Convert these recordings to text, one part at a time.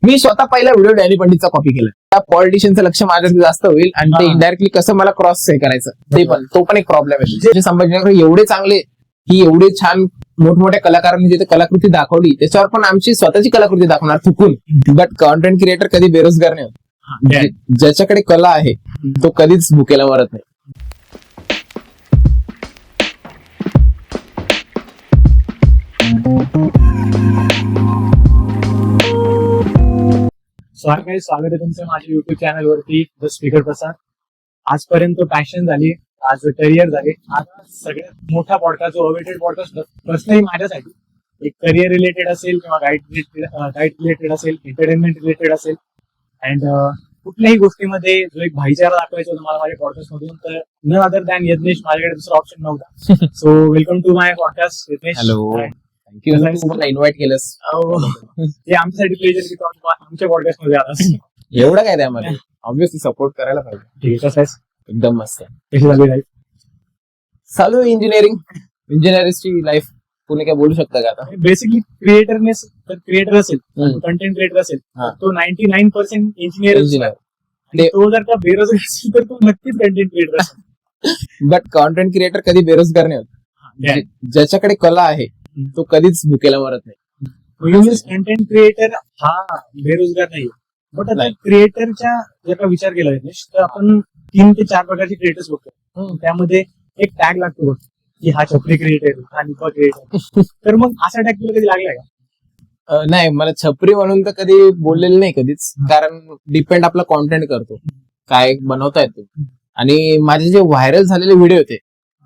मी स्वतः पहिला video Danny पंडितचा copy केला. त्या पॉलिटिशियनचं लक्ष माझ्याकडे जास्त होईल आणि ते इनडायरेक्टली कसं मला क्रॉस हे करायचं ते पण तो पण एक प्रॉब्लेम आहे. जे संभाजीनगर एवढे चांगले की एवढे छान मोठमोठ्या कलाकारांनी जिथे कलाकृती दाखवली त्याच्यावर पण आमची स्वतःची कलाकृती दाखवणार चुकून. बट कॉन्टेंट क्रिएटर कधी बेरोजगार नाही होत. ज्याच्याकडे कला आहे तो कधीच भुकेला मरत नाही. स्वागत आहे तुमचं माझ्या युट्यूब चॅनल वरती द स्पीकर प्रसाद. आजपर्यंत पॅशन झाली, आज करिअर झाले, आता सगळ्यात मोठा पॉडकास्ट जो अवेटेड पॉडकास्ट पर्सनली माझ्यासाठी एक करिअर रिलेटेड असेल किंवा गाईड रिलेटेड असेल, एंटरटेनमेंट रिलेटेड असेल अँड कुठल्याही गोष्टीमध्ये जो एक भाईचारा दाखवायचा होता मला माझ्या पॉडकास्ट मधून, तर न अदर दॅन यज्ञेश. माझ्याकडे दुसरा ऑप्शन नव्हता. So welcome to my podcast Yagnesh. Hello, thank you मला इन्व्हाइट केलंस. हे आमच्यासाठी प्लेजर की आमच्या पॉडकास्ट मध्ये आलास. एवढं काय त्यामध्ये ऑब्व्हियसली सपोर्ट करायला पाहिजे. ठीक आहे, कसं आहेस? एकदम मस्त. कशी झाली लाईफ? चालू इंजिनिअरिंगची लाईफ. कोणी काय बोलू शकता का आता? बेसिकली क्रिएटर असेल, कंटेंट क्रिएटर असेल, तो 99% इंजिनियर. तो जर का बेरोजगार असेल तर तो नक्कीच कंटेंट क्रिएटर असेल. बट कॉन्टेंट क्रिएटर कधी बेरोजगार नाही होत. ज्याच्याकडे कला आहे तो कधीच भुकेला मरत नाही. कंटेंट क्रिएटर हा बेरोजगार नाही. बट आता क्रिएटरच्या जर का विचार केला तर आपण 3 ते 4 प्रकारचे क्रिएटर्स बघतो. त्यामध्ये एक टॅग लागतो की हा छपरी क्रिएटर, हा निपा क्रिएटर. तर मग असा टॅग तुला कधी लागलाय का? नाही, मला छपरी म्हणून तर कधी बोललेलं नाही कधीच. कारण डिपेंड आपला कॉन्टेंट करतो काय बनवता येतो. आणि माझे जे व्हायरल झालेले व्हिडिओ होते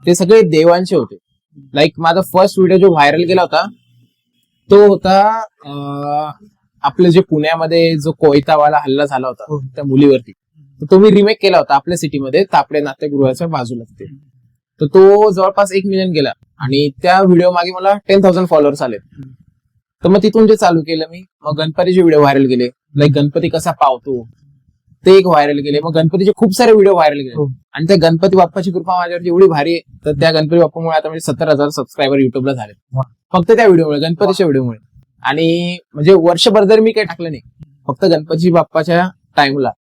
ते सगळे देवांचे होते. लाईक माझा फर्स्ट व्हिडिओ जो व्हायरल गेला होता तो होता आपलं जे पुण्यामध्ये जो कोयतावाला हल्ला झाला होता त्या मुलीवरती. तो मी रिमेक केला होता आपल्या सिटीमध्ये तापडे नाट्यगृहाच्या बाजूला. तर तो जवळपास 1 मिलियन गेला आणि त्या व्हिडिओ मागे मला 10,000 फॉलोअर्स आले. तर मग तिथून जे चालू केलं मी, मग गणपतीचे व्हिडिओ व्हायरल गेले. लाईक गणपती कसा पावतो ते एक व्हायरल गेले. मग गणपतीचे खूप सारे व्हिडिओ व्हायरल गेले. आणि त्या गणपती बाप्पाची कृपा माझ्यावर एवढी भारी आहे तर त्या गणपती बाप्पामुळे आता म्हणजे 70,000 सबस्क्रायबर युट्यूबला झाले फक्त त्या व्हिडिओमुळे, गणपतीच्या व्हिडिओमुळे. आणि म्हणजे वर्षभर जर मी काही टाकलं नाही, फक्त गणपती बाप्पाच्या टाइमला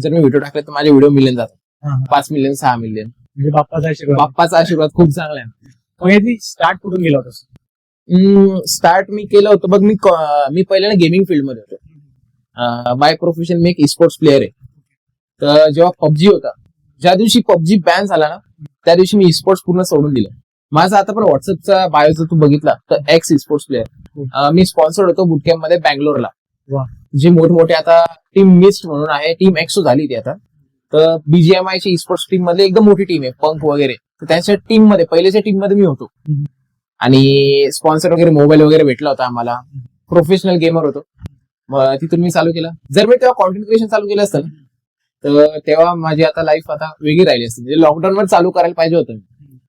जर मी व्हिडिओ टाकले तर माझे व्हिडिओ मिलियन जातात. 5 मिलियन 6 मिलियन. म्हणजे बाप्पाचा आशीर्वाद खूप चांगला आहे. मग याची स्टार्ट कुठून गेला होता? स्टार्ट मी केलं होतं बघ. मी पहिल्यांदा गेमिंग फील्ड मध्ये होतो. बाय प्रोफेशन मी एक स्पोर्ट्स प्लेअर आहे. तर जेव्हा पबजी होता, ज्या दिवशी पबजी बॅन झाला ना त्या दिवशी मी स्पोर्ट्स पूर्ण सोडून दिलं. माझा आता पण व्हॉट्सअपचा बायो जर तू बघितला तर एक्स स्पोर्ट्स प्लेअर. मी स्पॉन्सर्ड होतो बुटकॅम्प मध्ये बँगलोरला. जे मोठमोठे आता टीम मिस्ट म्हणून आहे, टीम एक्सो झाली ती आता. तर BGMI ची स्पोर्ट्स टीम मध्ये एकदम मोठी टीम आहे, पंख वगैरे. तर त्यांच्या टीम मध्ये पहिल्याच्या टीम मध्ये मी होतो. आणि स्पॉन्सर वगैरे मोबाईल वगैरे भेटला होता आम्हाला. प्रोफेशनल गेमर होतो. मग तिथून मी चालू केलं. जर मी तेव्हा कॉन्टेंट क्रिएशन चालू केलं असतं तर तेव्हा माझी आता लाईफ आता वेगळी राहिली असते. म्हणजे लॉकडाऊन वर चालू करायला पाहिजे होतं.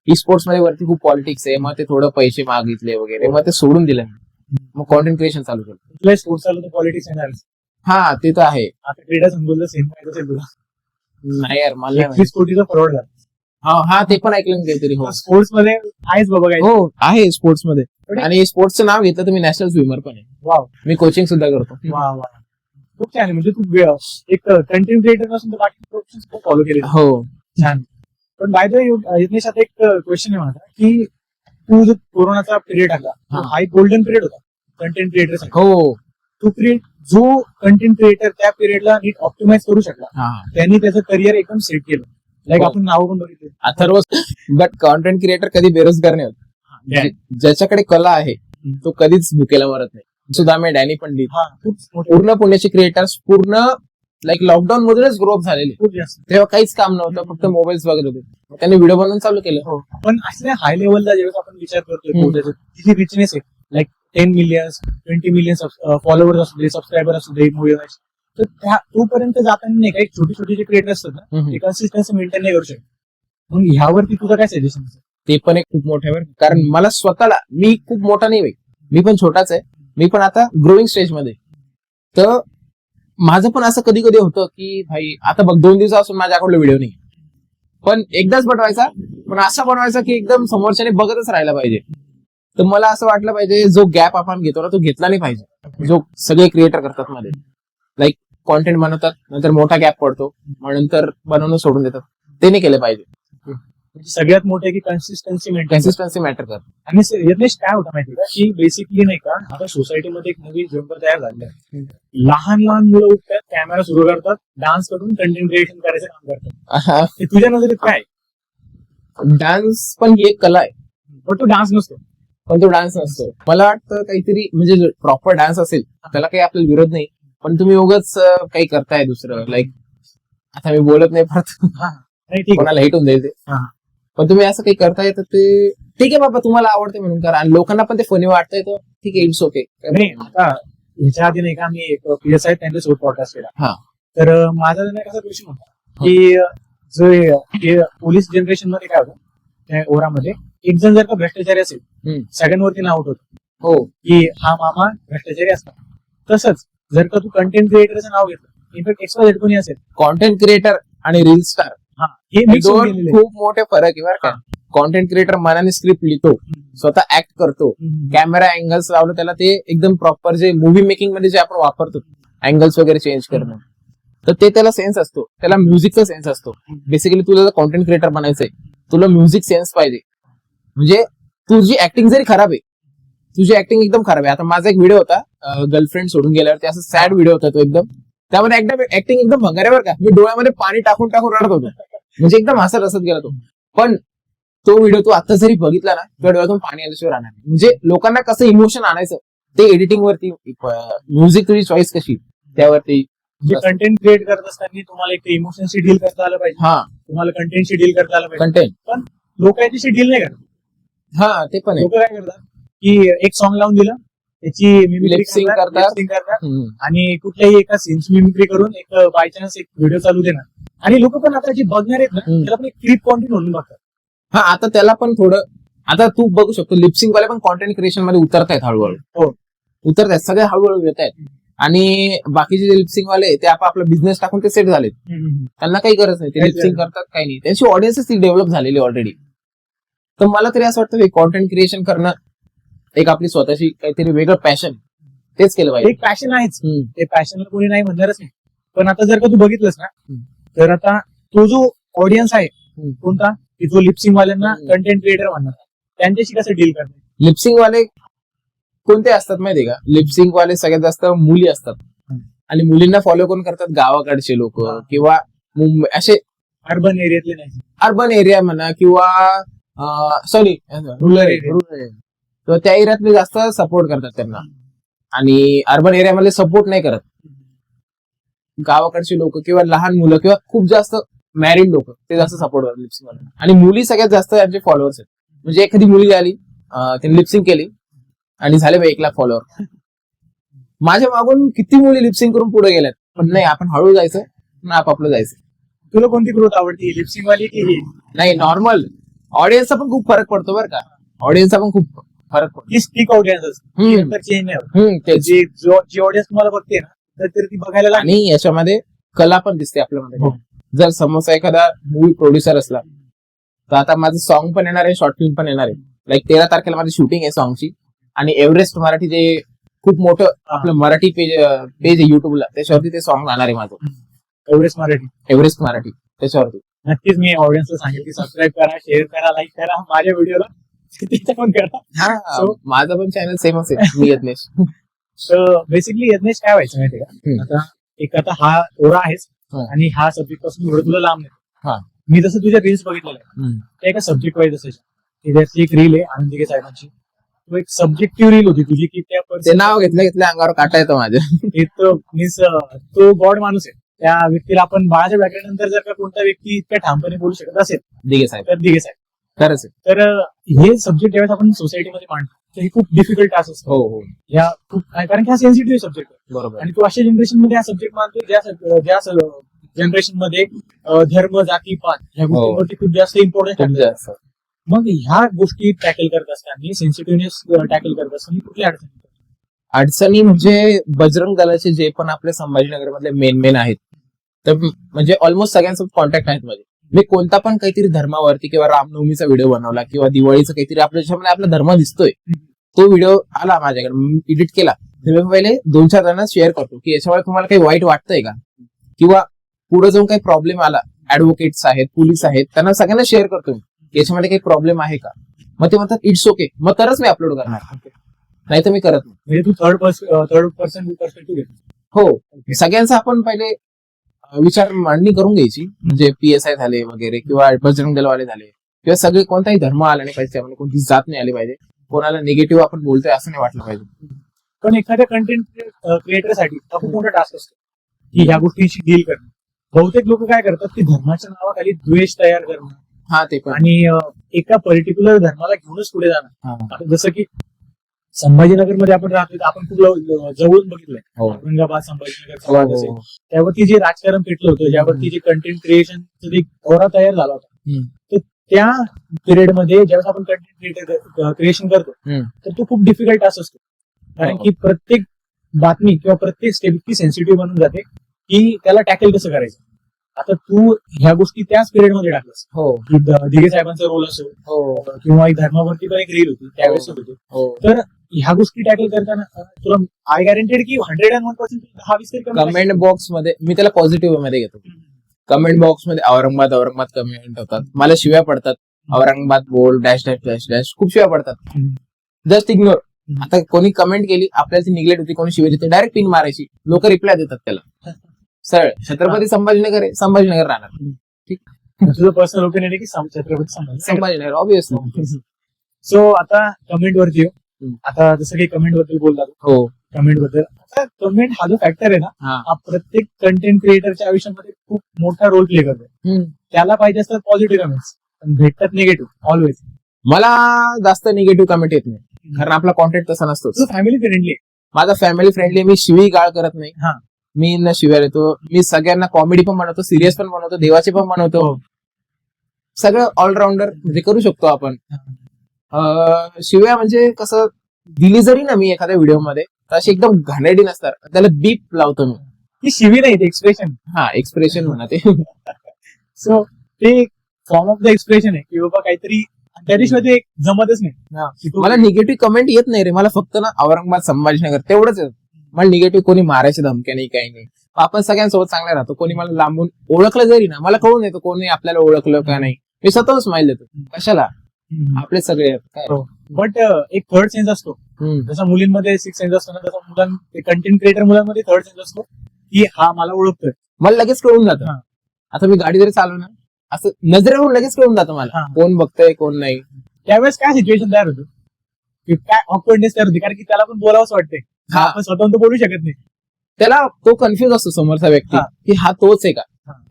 स्पोर्ट्स मध्ये वरती खूप पॉलिटिक्स आहे, मग ते थोडं पैसे मागितले वगैरे, मग ते सोडून दिलं. मग कॉन्टेंट क्रिएशन चालू केलं. स्पोर्ट्स चालू तर पॉलिटिक्स येणार. हा ते तर आहे. आता क्रीडा संकुल सेम माहिती असेल तुला? नाही यार, मला 21 कोटीचा फॉरवर्ड झाला. हा ते पण ऐकलं काहीतरी. हो, स्पोर्ट्स मध्ये आहेच बाबा काय. हो आहे स्पोर्ट्स मध्ये. आणि स्पोर्ट्सचं नाव घेतलं तर मी नॅशनल स्विमर पण आहे. वाव. मी कोचिंग सुद्धा करतो. वा वा, खूप छान आहे. म्हणजे तू एक कंटेंट क्रिएटर असून तर बाकी प्रोफेशन्स खूप फॉलो केले. हो, छान. पण बाय द वे यज्ञेश, आता एक क्वेश्चन आहे माझा की तू जो कोरोनाचा पिरियड आला हा एक गोल्डन पिरियड होता कंटेंट क्रिएटर. हो, तो जो कंटेंट क्रिएटर त्या पिरियडला नीट ऑप्टिमाइज करू शकला त्यांनी त्याचं करिअर एकदम सेट केलं. लाईक आपण नाव पण बघितले अथर्व. बट कॉन्टेंट क्रिएटर कधी बेरोजगार नाही होत. ज्याच्याकडे कला आहे तो कधीच भुकेला मरत नाही. सुदामे, डॅनी पंडित, पूर्ण पुण्याचे क्रिएटर्स पूर्ण लाईक लॉकडाऊन मधूनच ग्रोअप झालेले. खूप जास्त. तेव्हा काहीच काम नव्हतं, फक्त मोबाईल्स वगैरे होते. त्यांनी व्हिडिओ बनवून चालू केलं. पण असल्या हाय लेवलला जेव्हा आपण विचार करतोय तिची रिचनेस आहे, लाईक 10 मिलियन 20 मिलियन फॉलोअर्स असू दे, सबस्क्रायबर असू दे, तर तोपर्यंत जाताना नाही काही छोटे छोटे जे क्रिएटर असतात ना ते कन्सिस्टन्सी मेंटेन नाही करू शकत. मग ह्यावरती तुझं काय सजेशन? ते पण एक खूप मोठ्यावर. कारण मला स्वतःला, मी खूप मोठा नाही, मी पण छोटाच आहे. मी पण आता ग्रोईंग स्टेज मध्ये. तर माझं पण असं कधी कधी होतं की भाई आता बघ 2 दिवसापासून माझ्याकडे व्हिडिओ नाही, पण एकदाच बनवायचा, पण असा बनवायचा की एकदम समोरच्याने बघतच राहायला पाहिजे. तर मला असं वाटलं पाहिजे जो गॅप आपण घेतो ना तो घेतला नाही पाहिजे, जो सगळे क्रिएटर करतात मध्ये. लाईक कॉन्टेंट बनवतात, नंतर मोठा गॅप पडतो, मग नंतर बनवणं सोडून देतात. ते नाही केलं पाहिजे. म्हणजे सगळ्यात मोठे की कन्सिस्टन्सी मेंटेन. कन्सिस्टन्सी मॅटर करते. आणि यज्ञेश काय होतं माहिती का, की बेसिकली नाही का, आता सोसायटीमध्ये एक नवीन जंप तयार झालेला आहे. लहान लहान मुलं उठतात, कॅमेरा सुरू करतात, डान्स करून कंटेंट क्रिएशन करायचं काम करतात. ते तुझ्या नजरेत काय? डान्स पण ही एक कला आहे, पण तो डान्स नसतो. पण तो डान्स नसतो. मला वाटतं काहीतरी म्हणजे प्रॉपर डान्स असेल त्याला काही आपल्याला विरोध नाही, पण तुम्ही उगाच काही करताय दुसरं, लाईक आता मी बोलत नाही परत नाही ठीक आहे. कोणाला हिट होऊन जाईल ते. हा. पण तुम्ही असं काही करताय तर ते ठीक आहे बाबा, तुम्हाला आवडते म्हणून करा, आणि लोकांना पण ते फनी वाटतंय तर ठीक आहे, इट्स ओके. नाही आता ह्याच्या आधी नाही का, मी एक PS आहेत त्यांच्या सोबत पॉडकास्ट केला. हा. तर माझा त्यांना कसा क्वेश्चन होता की जो पोलीस जनरेशन मध्ये काय होतं त्या ओरामध्ये, एक जण जर का भ्रष्टाचारी असेल सगळ्यांवरती नाव होत हो की हा मामा भ्रष्टाचारी असतात. तसंच जर का तू कंटेंट क्रिएटरचं नाव घेतलं, इनफॅक्ट एक्स्ट्रा कोणी असेल, कॉन्टेंट क्रिएटर आणि रील स्टार हा हे mix होऊन दोन गेलेले. खूप मोठे फरक आहे बरं का. कॉन्टेंट क्रिएटर मनाने स्क्रिप्ट लिहितो, स्वतः ऍक्ट करतो, कॅमेरा अँगल्स लावलं त्याला ते एकदम प्रॉपर जे मूवी मेकिंग मध्ये जे आपण वापरतो अँगल्स वगैरे चेंज करणं, तर ते त्याला सेन्स असतो, त्याला म्युझिकचा सेन्स असतो. बेसिकली तुला जर कॉन्टेंट क्रिएटर बनायचंय, तुला म्युझिक सेन्स पाहिजे. म्हणजे तुझी ऍक्टिंग जरी खराब आहे, तुझी ऍक्टिंग एकदम खराब आहे. आता माझा एक व्हिडिओ होता गर्लफ्रेंड सोडून गेल्यावरती, असं सॅड व्हिडिओ होता तो एकदम. त्यामध्ये ऍक्टिंग एकदम भंगाऱ्यावर का, मी डोळ्यामध्ये पाणी टाकून टाकून रडत होतो, म्हणजे एकदम हसत हसत गेला तो. पण तो व्हिडिओ तू आता जरी बघितला ना, तुझ्या डोळ्यातून पाणी आल्याशिवाय राहणार नाही. म्हणजे लोकांना कसं इमोशन आणायचं ते एडिटिंग वरती, म्युझिक तुझी चॉईस कशी त्यावरती. जे कंटेंट क्रिएट करत असताना तुम्हाला एक इमोशनशी डील करता आलं पाहिजे, हा, तुम्हाला कंटेंटशी डील करता आलं पाहिजे. कंटेंट. पण लोक याच्याशी डील नाही करत. हा, ते पण आहे. लोक काय करतात की एक सॉन्ग लावून दिलं, त्याची मिमिक्री Lip sync करतात. lip sync करतात, आणि कुठल्याही एका सीन्स मिमिक्री करून एक बाय चान्स एक व्हिडिओ चालू देणार. आणि लोक पण आता जे बघणार आहेत ना, त्याला पण एक क्लिप कॉन्टेंट म्हणून बघतात. हा, आता त्याला पण थोडं, आता तू बघू शकतो लिपसिंग वाले पण कॉन्टेंट क्रिएशन मध्ये उतरतायत हळूहळू. हो. उतरतायत, सगळे हळूहळू येत आहेत. आणि बाकीचे जे लिपसिंग वाले ते आपला बिझनेस टाकून ते सेट झालेत, त्यांना काही गरज नाही, ते लिपसिंग करतात काही नाही, त्यांची ऑडियन्सच ती डेव्हलप झालेली ऑलरेडी. तर मला तरी असं वाटतं कॉन्टेंट क्रिएशन करणं एक आपली स्वतःची काहीतरी वेगळं पॅशन, तेच केलं पाहिजे. एक पॅशन आहेच, ते पॅशनला कोणी नाही म्हणणारच नाही. पण आता जर का तू बघितलंस ना, तर आता तो जो ऑडियन्स आहे कोणता, की जो लिपसिंग वाल्यांना कंटेंट क्रिएटर म्हणणार, त्यांच्याशी कसं डील करणार. लिपसिंग वाले कोणते असतात माहितीये का, लिपसिंग वाले सगळ्यात जास्त मुली असतात, आणि मुलींना फॉलो कोण करतात, गावाकडचे लोक किंवा मुंबई असे अर्बन एरियातले नाही, अर्बन एरिया म्हणा किंवा सॉरी रुरल एरिया, तर त्या एरियातले जास्त सपोर्ट करतात त्यांना, आणि अर्बन एरियामध्ये सपोर्ट नाही करत. गावाकडचे लोक किंवा लहान मुलं किंवा खूप जास्त मॅरिड लोक ते जास्त सपोर्ट करतात लिपसिंग वाले, आणि मुली सगळ्यात जास्त त्यांचे फॉलोअर्स आहेत. म्हणजे एखादी मुलगी आली, त्यांनी लिपसिंग केली आणि झाले 1 लाख फॉलोअर. माझ्या मागून किती मुली लिपसिंग करून पुढे गेल्यात, पण नाही, आपण हळू जायचं ना, आपापलं जायचं. तुला कोणती ग्रोथ आवडती, लिपसिंग वाली की ही? नाही, नॉर्मल ऑडियन्सचा पण खूप फरक पडतो बरं का, ऑडियन्सचा पण खूप फरक पडतो. ही स्टिक ऑडियन्स चेंज नाही होत. जी ऑडियन्स तुम्हाला बघते ना, तर ती बघायला लागली. आणि याच्यामध्ये कला पण दिसते आपल्यामध्ये. जर समोसा एखादा मूवी प्रोड्युसर असला, तर आता माझं सॉन्ग पण येणार आहे, शॉर्ट फिल्म पण येणार आहे. लाईक 13 तारखेला माझी शूटिंग आहे सॉन्गची, आणि एव्हरेस्ट मराठी जे खूप मोठं आपलं मराठी पेज आहे युट्यूबला, त्याच्यावरती ते सॉन्ग जाणार आहे माझं, एव्हरेस्ट मराठी. त्याच्यावरती नक्कीच मी ऑडियन्सला सांगेल की सबस्क्राईब करा, शेअर करा, लाईक करा माझ्या व्हिडिओला, तिथे पण करा. हा, माझं पण चॅनल सेमच आहे, मी यज्ञेश. बेसिकली यज्ञेश काय व्हायचं माहितीये का, आता हा ओरा आहेच, आणि हा सब्जेक्ट पासून थोडं तुला लांब नाही. मी जसं तुझ्या रील्स बघितलेल्या आहेत, त्या एका सब्जेक्ट वाईज असायच्या. त्याची एक रील आहे आनंदिके साहेबांची, तो एक सब्जेक्टिव्ह रील होती तुझी, की त्या ते नाव घेतलं अंगावर काटा येतो माझ्या. तो गॉड माणूस आहे. त्या व्यक्तीला आपण बाळाच्या व्याख्यानंतर जर का कोणता व्यक्ती इतक्या ठामपणे बोलू शकत असेल, दिघे साहेब, तर दिघे साहेब. खरंच आहे. तर हे सब्जेक्ट ज्यावेळेस आपण सोसायटीमध्ये मांडतो, तर हे खूप डिफिकल्ट टास्क असतो. हो, या खूप, कारण की हा सेन्सिटिव्ह सब्जेक्ट आहे. बरोबर. आणि तो अशा जनरेशन मध्ये हा सब्जेक्ट मानतो ज्या जनरेशन मध्ये धर्म, जाती, पात ह्या गोष्टींवरती खूप जास्त इम्पॉर्टन्स. मग ह्या गोष्टी टॅकल करत असताना, सेन्सिटिव्हनेस टॅकल करत असताना कुठल्या अडचणी म्हणजे बजरंग दलाचे जे पण आपल्या संभाजीनगर मधले मेन आहेत, तर म्हणजे ऑलमोस्ट सगळ्यांसोबत कॉन्टॅक्ट आहेत माझे. मी कोणता पण काहीतरी धर्मावरती किंवा रामनवमीचा व्हिडिओ बनवला किंवा दिवाळीचा काहीतरी, आपल्या आपला धर्म दिसतोय तो व्हिडिओ आला माझ्याकडे, मी एडिट केला, तर मी पहिले 2-4 जणांना शेअर करतो की याच्यामुळे तुम्हाला काही वाईट वाटतंय का, किंवा पुढे जाऊन काही प्रॉब्लेम आला, ऍडव्होकेट्स आहेत, पोलीस आहेत, त्यांना सगळ्यांना शेअर करतो मी की याच्यामध्ये काही प्रॉब्लेम आहे का. मग ते म्हणतात इट्स ओके, मग तरच मी अपलोड करणार, नाही तर मी करत नाही. म्हणजे तू थर्ड पर्सन पर्स्पेक्टिव्ह घेतो. हो, सगळ्यांचा आपण पहिले विचार मांडणी करून घ्यायची, म्हणजे PSI झाले वगैरे, किंवा बजरंग दलवाले झाले, किंवा सगळे कोणताही धर्म आला नाही पाहिजे, त्यामध्ये कोणती जात नाही आली पाहिजे, कोणाला निगेटिव्ह आपण बोलतोय असं नाही वाटलं पाहिजे. पण एखाद्या कंटेंट क्रिएटरसाठी हा खूप मोठा टास्क असतो की ह्या गोष्टींशी डील करणं. बहुतेक लोक काय करतात की धर्माच्या नावाखाली द्वेष तयार करणं हा, ते पण. आणि एका पर्टिक्युलर धर्माला घेऊनच पुढे जाणं. हा. आता जसं की संभाजीनगर मध्ये आपण राहतो, आपण खूप जवळून बघितलंय, हो. औरंगाबाद, संभाजीनगर, हो, समाज असेल, हो. त्यावरती जे राजकारण पेटलं होतं, ज्यावरती जे कंटेंट क्रिएशन एक दौरा तयार झाला होता, हम्म. तर त्या पिरियड मध्ये ज्यावेळेस आपण कंटेंट क्रिएशन करतो, हम्म. तर तो खूप डिफिकल्ट टास्क असतो. कारण हो. की प्रत्येक बातमी किंवा प्रत्येक स्टेप इतकी सेन्सिटिव्ह बनून जाते की त्याला टॅकल कसं करायचं. आता तू ह्या गोष्टी त्याच पिरियड मध्ये टाकलास हो, की दिघे साहेबांचा रोल असो, हो, किंवा एक धर्मावरती पण एक रील होती त्यावेळेस होती. हो. तर ह्या गोष्टी टॅकल करताना तुला आय गॅरंटेड की 101% 10-20 कमेंट बॉक्स मध्ये मी त्याला पॉझिटिव्ह मध्ये घेतो. कमेंट बॉक्स मध्ये औरंगाबाद औरंगाबाद कमेंट होतात, मला शिव्या पडतात, औरंगाबाद बोल डॅश डॅश डॅश डॅश, खूप शिव्या पडतात. Just ignore. आता कोणी कमेंट केली, आपल्याला ती निग्लेक्ट होती, कोणी शिवाय देते, डायरेक्ट पिन मारायची, लोक रिप्लाय देतात त्याला. सरळ छत्रपती संभाजीनगर आहे, संभाजीनगर राहणार. तुझं पर्सनल ओपिनियन आहे की छत्रपती संभाजीनगर ऑब्विसली. सो आता कमेंट वरती येऊ. आता जसं काही कमेंट बद्दल बोलला, हो, कमेंट बद्दल, आता कमेंट हा जो फॅक्टर आहे ना, हा प्रत्येक कंटेंट क्रिएटरच्या आयुष्यामध्ये खूप मोठा रोल प्ले करतो. त्याला पाहिजे असतात पॉझिटिव्ह कमेंट्स, पण भेटतात निगेटिव्ह ऑलवेज. मला जास्त निगेटिव्ह कमेंट येत नाही, कारण आपला कॉन्टेंट तसा नसतो. फॅमिली फ्रेंडली, माझा फॅमिली फ्रेंडली, मी शिवी गाळ करत नाही, मी न शिव्या देतो, मी सगळ्यांना कॉमेडी पण बनवतो, सिरियस पण बनवतो, देवाचे पण बनवतो, सगळं ऑलराऊंडर म्हणजे करू शकतो आपण. शिव्या म्हणजे कसं दिली जरी ना मी एखाद्या व्हिडिओ मध्ये, तर अशी एकदम घाणेरडी नसतात, त्याला बीप लावतो मी. ती शिवी नाही, एक्सप्रेशन. हा, एक्सप्रेशन म्हणा ते. सो ते फॉर्म ऑफ द एक्सप्रेशन आहे की बाबा काहीतरी, त्याशिवाय ते जमतच नाही. मला निगेटिव्ह कमेंट येत नाही रे, मला फक्त ना औरंगाबाद संभाजीनगर तेवढंच येत. मला निगेटिव्ह कोणी मारायची धमक्या नाही, काही नाही. आपण सगळ्यांसोबत चांगले राहतो. कोणी मला लांबून ओळखलं जरी ना, मला कळून येतो कोणी आपल्याला ओळखलं का नाही, मी स्वतःहून स्माइल देतो. कशाला, आपले सगळे काय. बट एक थर्ड सेन्स असतो, जसा मुलींमध्ये 6 सेन्स असतो ना, तसा कंटेंट क्रिएटर मुलांमध्ये थर्ड सेन्स असतो की हा मला ओळखतोय. मला लगेच कळून जातं. आता मी गाडी जरी चालवणार, असं नजरेवरून लगेच कळून जातं मला कोण बघतंय कोण नाही. त्यावेळेस काय सिच्युएशन तयार होतो, काय ऑकवर्डनेस तयार होती, कारण की त्याला पण बोलावंच वाटते, आपण स्वतंत्र बोलू शकत नाही. त्याला तो कन्फ्युज असतो समोरचा व्यक्ती की हा तोच आहे का.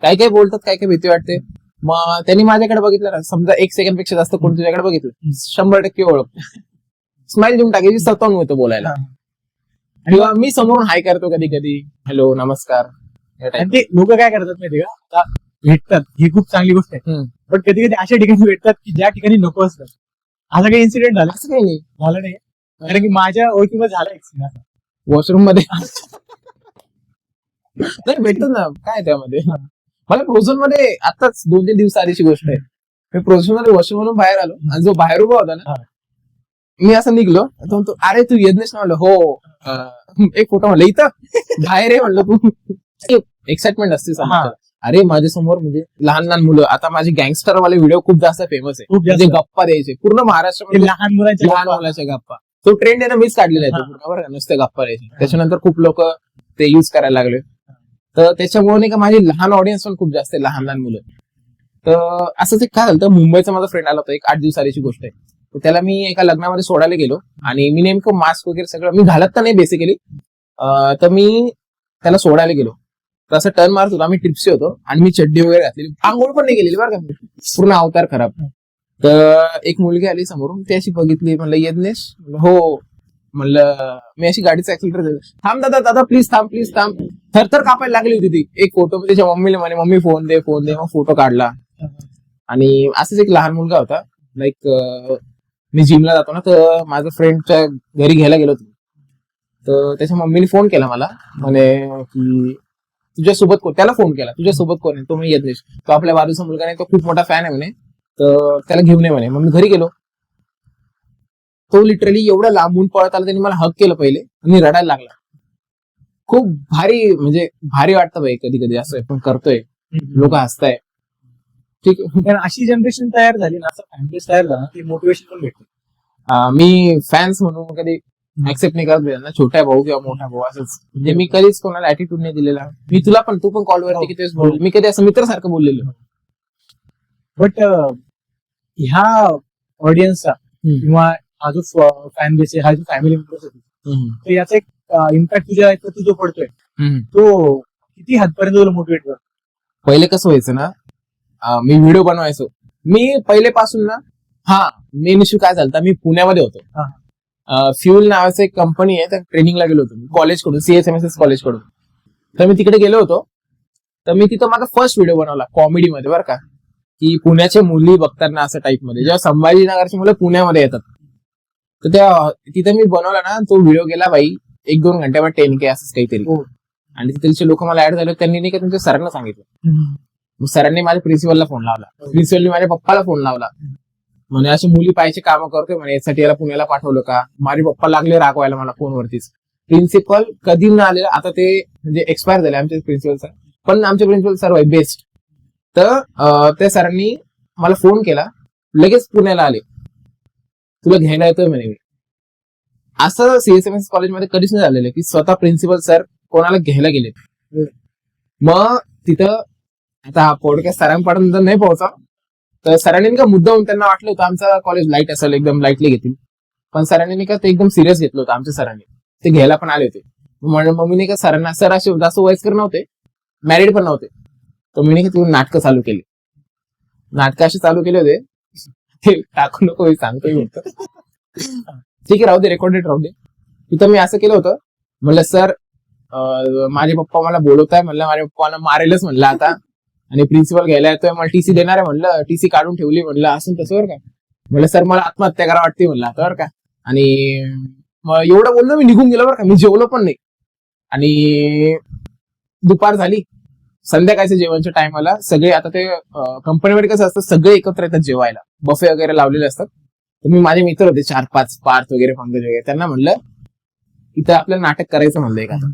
काय काय बोलतात, काय काय भीती वाटते. मग त्यांनी माझ्याकडे बघितलं ना, समजा 1 सेकंड पेक्षा जास्त कोणी तुझ्याकडे बघितलं, 100% ओळख, स्माइल देऊन टाकायची, स्वतःहून होतो बोलायला. किंवा मी समोरून हाय करतो कधी कधी, हॅलो नमस्कार. आणि ते लोक काय करतात माहिती का, भेटतात, ही खूप चांगली गोष्ट आहे, पण कधी कधी अशा ठिकाणी भेटतात की ज्या ठिकाणी नको असतात. असं काही इन्सिडेंट झालं? असं काही नाही झालं नाही, कारण की माझ्या ओळखीमध्ये झाला एक वॉशरूम मध्ये. नाही भेटतात ना, काय त्यामध्ये. मला प्रोझोन मध्ये आताच 2-3 दिवस आधीची गोष्ट आहे, मी प्रोझोन मध्ये वॉशरूम मधून बाहेर आलो, आणि जो बाहेर उभा होता ना, मी असं निघलो, तो म्हणतो अरे तू यज्ञेश ना. म्हणलं हो. एक फोटो म्हणलं इथं बाहेर आहे, म्हणलं तू. एक्साइटमेंट असते समोर. अरे माझ्या समोर म्हणजे लहान लहान मुलं, आता माझे गँगस्टर वाले व्हिडिओ खूप जास्त फेमस आहे, म्हणजे गप्पा द्यायचे पूर्ण महाराष्ट्रामध्ये, लहान मुलाच्या गप्पा. तो ट्रेंड आहे ना, मीच काढलेला आहे तो पूर्ण, बरं का, नुसते गप्पा द्यायचे. त्याच्यानंतर खूप लोक ते युज करायला लागले, तर त्याच्यामुळे नाही का माझी लहान ऑडियन्स पण खूप जास्त आहे, लहान लहान मुलं. तर असंच एक काय झालं, मुंबईचा माझा फ्रेंड आला होता, एक 8 दिवस आधीची गोष्ट आहे. तर त्याला मी एका लग्नामध्ये सोडायला गेलो, आणि मी नेमकं मास्क वगैरे सगळं मी घालत तर नाही बेसिकली, तर मी त्याला सोडायला गेलो, तर असं टर्न मारत होतो, आम्ही ट्रिप्सी होतो, आणि मी चड्डी वगैरे घातलेली, आंघोळ पण नाही गेलेली बरं का, पूर्ण अवतार खराब. तर एक मुलगी आली समोरून, ती अशी बघितली, म्हणलं यज्ञेश, हो. म्हणलं मी अशी गाडीचा ऍक्सिलेटर दिलं, थांब दादा दादा प्लीज थांब प्लीज थांब. थरथर कापायला लागली होती ती. एक फोटो त्याच्या मम्मीला म्हणे मम्मी फोन दे फोन दे, मग फोटो काढला. आणि असंच एक लहान मुलगा होता, लाईक मी जिमला जातो ना, तर माझ्या फ्रेंडच्या घरी घ्यायला गेलो होतो, तर त्याच्या मम्मीने फोन केला मला, म्हणे की तुझ्यासोबत कोण, त्याला फोन केला तुझ्यासोबत कोण आहे, तो मी यज्ञेश, तो आपल्या बाजूचा मुलगा नाही, तो खूप मोठा फॅन आहे म्हणे, तर त्याला घेऊन ये म्हणे. मग मी घरी गेलो, तो लिटरली एवढा लांबून पळत आला, त्यांनी मला हक केलं पहिले आणि रडायला लागला. खूप भारी, म्हणजे भारी वाटतं भाई कधी कधी असं पण करतोय, लोक हसताय. ठीक आहे. कारण अशी जनरेशन तयार झाली ना, असं फॅमिलीज तयार झाला की मोटिवेशन पण भेटतं. मी फॅन्स म्हणून कधी ऍक्सेप्ट नाही करत ना, छोटा भाऊ किंवा मोठा भाऊ असंच. म्हणजे मी कधीच कोणाला ऍटिट्यूड नाही दिलेला. मी तुला पण, तू पण कॉलवरती किती वेळेस बोललो, मी कधी असं मित्रासारखं बोललेलो. बट ह्या ऑडियन्सचा किंवा हा जो फॅन बेस आहे, हा जो फॅमिली मेंबर्स आहे, तर याचा एक इम्पॅक्ट तुझ्या आयुष्यात जो पडतोय तो किती हदपर्यंत तुला मोटिवेट करतो? पहिले कसं व्हायचं ना, मी व्हिडिओ बनवायचो. मी पहिलेपासून ना, मेन इश्यू काय झाला, मी पुण्यामध्ये होतो. फ्युल नावाचं एक कंपनी आहे, त्या ट्रेनिंगला गेलो होतो मी कॉलेजकडून, CSMSS कॉलेजकडून. तर मी तिकडे गेलो होतो. तर मी तिथं माझा फर्स्ट व्हिडिओ बनवला कॉमेडीमध्ये, बरं का, की पुण्याच्या मुली बघताना असं टाईपमध्ये, जेव्हा संभाजीनगरची मुलं पुण्यामध्ये येतात. तर त्या तिथं मी बनवला ना, तो व्हिडिओ गेला बाई 1-2 घंट्यामध्ये 10K असंच काहीतरी. आणि तिथलचे लोक मला ऍड झाले, त्यांनी नाही का तुमच्या सरांना सांगितलं. मग सरांनी माझ्या प्रिन्सिपलला फोन लावला, प्रिन्सिपलने माझ्या पप्पाला फोन लावला, म्हणे अशी मुली पाहायची कामं करतोय म्हणे, यासाठी याला पुण्याला पाठवलं का. माझे पप्पा लागले रागवायला मला फोनवरतीच. प्रिन्सिपल कधी न आलेला, आता ते म्हणजे एक्सपायर झाले आमचे प्रिन्सिपल सर, पण आमचे प्रिन्सिपल सर वाई बेस्ट. तर त्या सरांनी मला फोन केला, लगेच पुण्याला आले, तुला घ्यायला येतोय म्हणे. असं CSMS कॉलेजमध्ये कधीच नाही झालेलं की स्वतः प्रिन्सिपल सर कोणाला घ्यायला गेले. मग तिथं आता हा पॉडकास्ट सरांपर्यंत नाही पोहोचा, तर सरांनी का मुद्दाहून त्यांना वाटलं होतं आमचं कॉलेज लाईट असेल, एकदम लाईटली घेतील, पण सरांनी का ते एकदम सिरियस घेतलं होतं. आमच्या सरांनी ते घ्यायला पण आले होते. मम्मीने का सरांना, सर असे जास्त वयस्कर नव्हते, मॅरिड पण नव्हते, तर मी की तुम्ही नाटकं चालू केली, नाटकं असे चालू केले होते, ते टाकू नको सांगतोय होतं. ठीक आहे, राहू दे, रेकॉर्डेड राहू दे. तिथं मी असं केलं होतं, म्हणलं सर माझे पप्पा मला बोलवत आहे, म्हणलं माझ्या पप्पाला मारेलच म्हणलं आता, आणि प्रिन्सिपल घ्यायला येतोय, मला TC देणार आहे म्हणलं, TC काढून ठेवली म्हणलं, असं तसं बरं का. म्हणलं सर मला आत्महत्या करा वाटते म्हणलं आता, बरं का. आणि मग एवढं बोललो, मी निघून गेलो बरं का, मी जेवलो पण नाही. आणि दुपार झाली, संध्याकाळच्या जेवणच्या टायमाला सगळे, आता ते कंपनीमध्ये कसं असतं, सगळे एकत्र येतात जेवायला, बफे वगैरे लावलेले असतात. तर मी, माझे मित्र होते 4-5, पार्थ वगैरे, पंकज वगैरे, त्यांना म्हणलं इथं आपल्याला नाटक करायचं म्हणलं एखादं.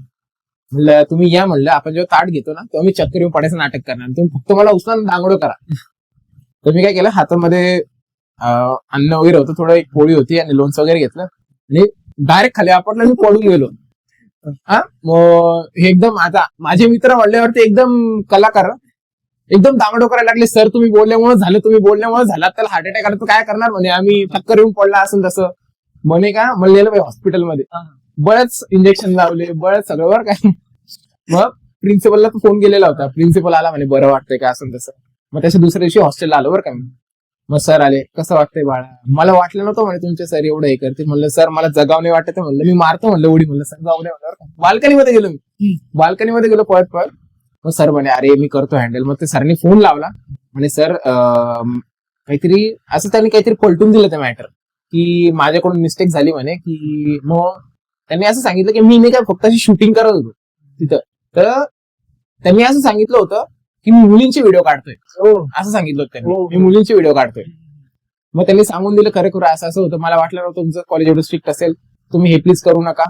म्हणलं तुम्ही या म्हणलं, आपण जेव्हा ताट घेतो ना तेव्हा मी चक्कर येऊन पडायचं नाटक करणार, तुम्ही फक्त मला उचलून दांगडो करा. तर मी काय केलं, हातामध्ये अन्न वगैरे होतं, थोडं एक पोळी होती आणि लोणचं वगैरे घेतलं आणि डायरेक्ट खाली आपटलं, मी पडून गेलो. मग हे एकदम, आता माझे मित्र म्हणल्यावरती एकदम कलाकार एकदम दांगडो करायला लागले, सर तुम्ही बोलल्यामुळे झालं, तुम्ही बोलल्यामुळे झाला, त्याला हार्ट अटॅक आला तर काय करणार म्हणे, आम्ही चक्कर येऊन पडला असं तसं म्हणे. का म्हणलेलं हॉस्पिटलमध्ये बळच इंजेक्शन लावले, बळच सगळं बरं काय. मग प्रिन्सिपलला फोन केलेला होता, प्रिन्सिपल आला म्हणे बरं वाटतंय का असं तसं. मग त्याच्या दुसऱ्या दिवशी हॉस्टेलला आलो बरं का मी. मग सर आले, कसं वाटतंय बाळा, मला वाटलं नव्हतं म्हणे तुमचे सर एवढं हे करते. म्हणलं सर मला जगाव नाही वाटत म्हणलं, मी मारतो म्हणलं उडी, म्हणलं सर जाऊ द्या म्हणलं. बाल्कनीमध्ये गेलो मी, बाल्कनीमध्ये गेलो पळत पळत. मग सर म्हणे अरे मी करतो हँडल. मग ते सरनी फोन लावला, म्हणे सर काहीतरी असं त्यांनी काहीतरी पलटून दिलं ते मॅटर, की माझ्याकडून मिस्टेक झाली म्हणे. की मग त्यांनी असं सांगितलं की मी नाही काय फक्त अशी शूटिंग करत होतो तिथं, तर त्यांनी असं सांगितलं होतं की मी मुलींचे व्हिडिओ काढतोय, असं सांगितलं होतं त्यांनी, मी मुलींचे व्हिडिओ काढतोय. मग त्यांनी सांगून दिलं खरं खरं असं असं होतं, मला वाटलं नव्हतं तुमचं कॉलेज एवढं स्ट्रिक्ट असेल, तुम्ही हे प्लीज करू नका.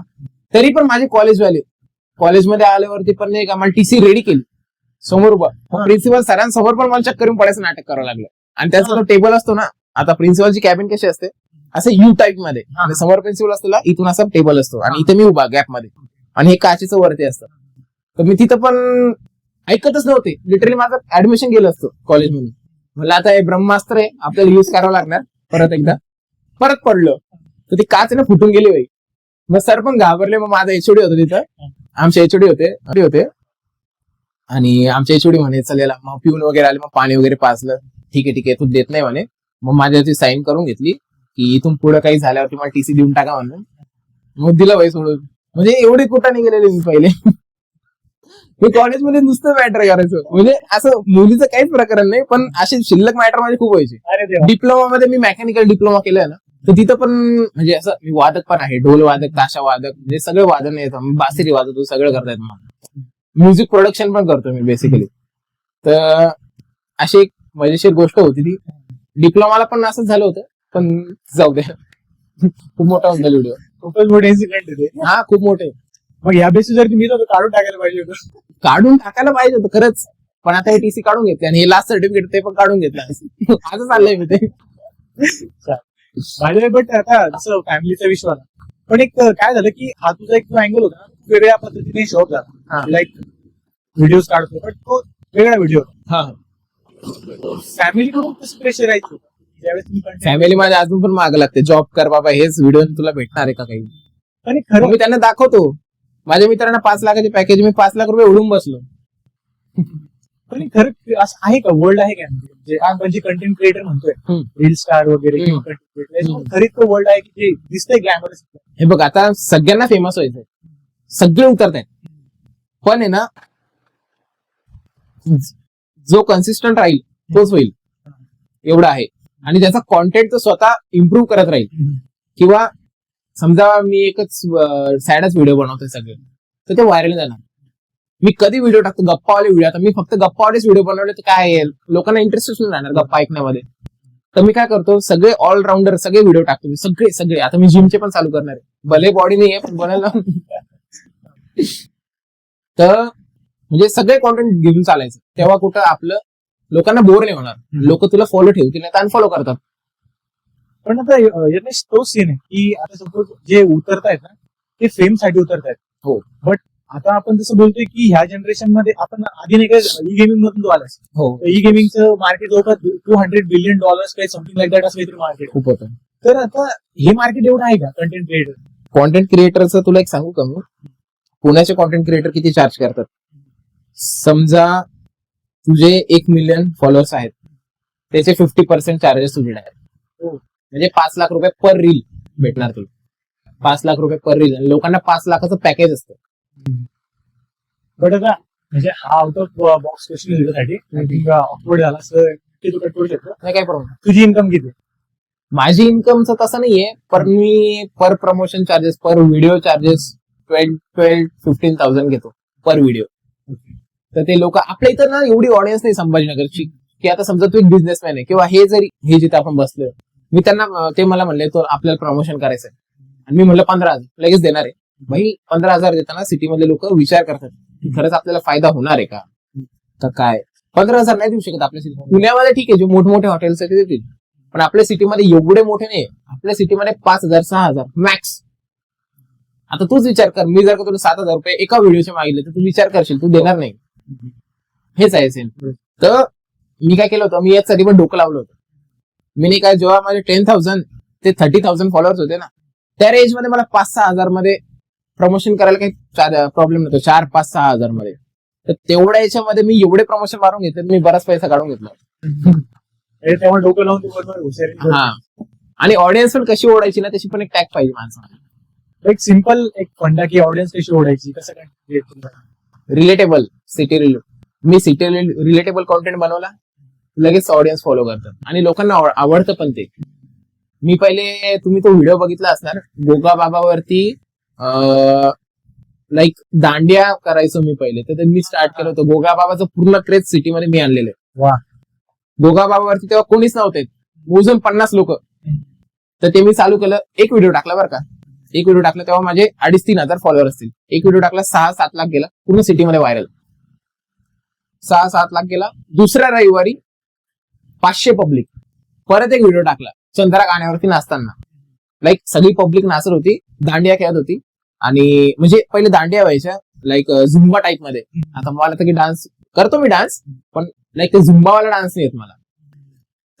तरी पण माझे कॉलेजवाले कॉलेजमध्ये आल्यावरती पण नाही का मला TC रेडी केली समोर, प्रिन्सिपल सरांसमोर पण मला चक्कर येऊन पडायचं नाटक करावं लागलं. आणि त्याचा जो टेबल असतो ना, आता प्रिन्सिपलची कॅबिन कशी असते, असं U टाईप मध्ये, आणि समोर प्रिन्सिपल असतो, इथून असा टेबल असतो आणि इथे मी उभा गॅप मध्ये, आणि हे काचेचं वरती असतं. तर मी तिथं पण ऐकतच नव्हते, लिटरली माझं ऍडमिशन गेलं असतं कॉलेजमधून. म्हणलं आता हे ब्रह्मास्त्र आहे, आपल्याला युज करावं लागणार. परत एकदा परत पडलं तर ती काच फुटून गेली बाई. मग सर पण घाबरले. मग माझा HOD होता तिथं, आमचे HOD होते आणि आमचे HOD म्हणे चलेला, मग पिऊन वगैरे आले, मग पाणी वगैरे पाजलं, ठीक आहे तू देत नाही म्हणे. मग माझ्यावरती साईन करून घेतली की इथून पुढे काही झाल्यावरती मला TC देऊन टाका म्हणून. मग दिलं बाई सोडून. म्हणजे एवढी कुठं नाही गेलेली मी पहिले. मी कॉलेजमध्ये नुसतं मॅटर करायचो, म्हणजे असं मुलीचं काहीच प्रकरण नाही, पण असे शिल्लक मॅटर माझे खूप व्हायचे. डिप्लोमा मध्ये मी मेकॅनिकल डिप्लोमा केलाय ना, तर तिथं पण म्हणजे असं मी वादक पण आहे, ढोल वादक, ताशा वादक, म्हणजे सगळे वादन येतं, बासरी वादक सगळं करतायत. मला म्युझिक प्रोडक्शन पण करतो मी बेसिकली. तर अशी एक मजेशीर गोष्ट होती ती. डिप्लोमाला पण असंच झालं होतं, पण जाऊ द्या. खूप मोठा होऊन जाईल व्हिडिओ. खूपच मोठे इन्सिडेंट आहे ते. हा खूप मोठे. मग या बेसिस वरती मी तर काढून टाकायला पाहिजे होतं. काढून टाकायला पाहिजे होतं खरंच, पण आता हे टीसी काढून घेतले आणि हे लास्ट सर्टिफिकेट ते पण काढून घेतलं. असं चाललंय मी ते. माझ्या बट आता जसं फॅमिलीचा विषय होता, पण एक काय झालं की हा तुझा एक अँगल होता ना, वेगळ्या पद्धतीने शॉप हा. झाला. लाईक व्हिडिओ काढतो पण तो वेगळा व्हिडिओ होता. हा फॅमिलीकडून कसं प्रेशर यायचं ज्यावेळेस तुम्ही content- फॅमिली माझ्या अजून पण माग लागते, जॉब कर बाबा, हेच व्हिडिओ तुला भेटणार आहे का काही. आणि मग खरं मी त्यांना दाखवतो. माझ्या मित्रांना 5 लाखाचे पॅकेज, मी 5 लाख रुपये उडून बसलो. पण खरं असं आहे का, वर्ल्ड आहे का म्हणजे आपण जे कंटेंट क्रिएटर म्हणतोय, रील स्टार वगैरे किंवा कंटेंट क्रिएटर, खरीच तो वर्ल्ड आहे की जे दिसतंय ग्लॅमरस. हे बघ, आता सगळ्यांना फेमस व्हायचंय, सगळे उतरत आहेत, पण आहे ना, जो कन्सिस्टंट राहील तोच होईल, एवढं आहे. आणि त्याचा कॉन्टेंट तो स्वतः इम्प्रूव्ह करत राहील. किंवा समजा मी एकच सॅडच व्हिडिओ बनवतोय सगळे, तर ते व्हायरल जाणार. मी कधी व्हिडिओ टाकतो गप्पावाले व्हिडिओ, आता मी फक्त गप्पावालेच व्हिडिओ बनवले तर काय आहे, लोकांना इंटरेस्टच नाही राहणार गप्पा ऐकण्यामध्ये. तर मी काय करतो, सगळे ऑलराऊंडर सगळे व्हिडिओ टाकतो मी, सगळे सगळे. आता मी जिमचे पण चालू करणार आहे, भले बॉडी नाही आहे पण बनायला. तर म्हणजे सगळे कॉन्टेंट घेऊन चालायचं, तेव्हा कुठं आपलं लोकांना बोर नाही होणार. लोक तुला फॉलो ठेवतील नाही तर अनफॉलो करतात. पण आता यज्ञेश तोच सीन आहे की आता सपोज जे उतरतायत ना ते फेम साठी उतरतायत. हो. बट आता आपण जसं बोलतोय की ह्या जनरेशन मध्ये आपण आधी नाही काय ई गेमिंग मधून तो आलास. हो, ई गेमिंगचं मार्केट जवळपास $200 बिलियन काही समथिंग लाईक दॅट असं काहीतरी मार्केट. खूप होतं. तर आता हे मार्केट एवढं आहे का कंटेंट क्रिएटर? कॉन्टेंट क्रिएटरचं तुला एक सांगू का मी, पुण्याचे कॉन्टेंट क्रिएटर किती चार्ज करतात. समजा तुझे 1 मिलियन फॉलोअर्स आहेत, त्याचे 50% चार्जेस तुझे आहेत. म्हणजे 5 लाख रुपये पर रील भेटणार तुला. 5 लाख रुपये पर रील. लोकांना 5 लाखाचं पॅकेज असतं. बट आता म्हणजे हा आउट ऑफ बॉक्स क्वेश्चन तुझ्यासाठी ऑकवर्ड झाला असं ते तू कट करू शकतो. नाही काय प्रॉब्लेम. तुझी इन्कम किती? माझी इन्कमचं तसं नाहीये, पण मी पर प्रमोशन चार्जेस, पर व्हिडिओ चार्जेस 12-15,000 घेतो पर व्हिडिओ. तर ते लोक आपल्या इथं ना एवढी ऑडियन्स नाही संभाजीनगरची, की आता समजा तू एक बिझनेसमॅन आहे किंवा हे जरी हे जिथे आपण बसलोय, मी त्यांना ते मला म्हणले तो आपल्याला प्रमोशन करायचंय आणि मी म्हणलं 15,000 लगेच देणार आहे. भाई 15,000 देताना सिटीमधले लोक विचार करतात की खरंच आपल्याला फायदा होणार आहे का, तर काय 15,000 नाही देऊ शकत आपल्या सिटी. पुण्यामध्ये ठीक आहे, जे मोठमोठे हॉटेल्स आहेत ते देतील, पण आपल्या सिटीमध्ये एवढे मोठे नाही. आपल्या सिटीमध्ये 5,000 6,000 मॅक्स. आता तूच विचार कर, मी जर का तुला 7,000 रुपये एका व्हिडिओचे मागितले तर तू विचार करशील, तू देणार नाही. हेच आहे सेम. तर मी काय केलं होतं, मी यासाठी पण डोकं लावलं होतं. मी नाही काय, जेव्हा माझे 10,000 ते 30,000 फॉलोअर्स होते ना, त्या रेंज मध्ये मला 5-6 हजार मध्ये प्रमोशन करायला काही प्रॉब्लेम नव्हतो. 4-5-6 हजार मध्ये. तर तेवढ्या याच्यामध्ये मी एवढे प्रमोशन मारून घेतले, मी बराच पैसा काढून घेतला. तेव्हा डोकं लावून तू बरोबर हुशारी. हा, आणि ऑडियन्स पण कशी ओढायची ना, त्याची पण एक टॅग पाहिजे माणसाला. एक सिम्पल एक फंडा की ऑडियन्स कशी ओढायची, कसं काय रिलेटेबल सिटी मी सिटी रिलेटेबल कॉन्टेंट बनवला, लगेच ऑडियन्स फॉलो करतात आणि लोकांना आवडतं पण ते. मी पहिले, तुम्ही तो व्हिडिओ बघितला असणार, गोगा बाबावरती लाईक दांडिया करायचो मी पहिले, तर मी स्टार्ट केलं होतं. गोगा बाबाचं पूर्ण क्रेज सिटीमध्ये मी आणलेलं आहे. वा. गोगा बाबावरती तेव्हा कोणीच नव्हते, मोजून 50 लोक. तर ते मी चालू केलं, एक व्हिडिओ टाकला बरं का, एक व्हिडिओ टाकला तेव्हा माझे 2,500-3 हजार फॉलोअर असतील. एक व्हिडिओ टाकला 6-7 लाख गेला, पूर्ण सिटीमध्ये व्हायरल. 6-7 लाख गेला. दुसऱ्या रविवारी 500 पब्लिक. परत एक व्हिडिओ टाकला चंद्रा गाण्यावरती नाचताना, लाईक सगळी पब्लिक नाचत होती, दांडिया खेळत होती. आणि म्हणजे पहिले दांडिया व्हायच्या लाईक झुंबा टाईप मध्ये. आता मला तर की डान्स करतो मी, डान्स पण लाईक ते झुंबावाला डान्स नाही येत मला,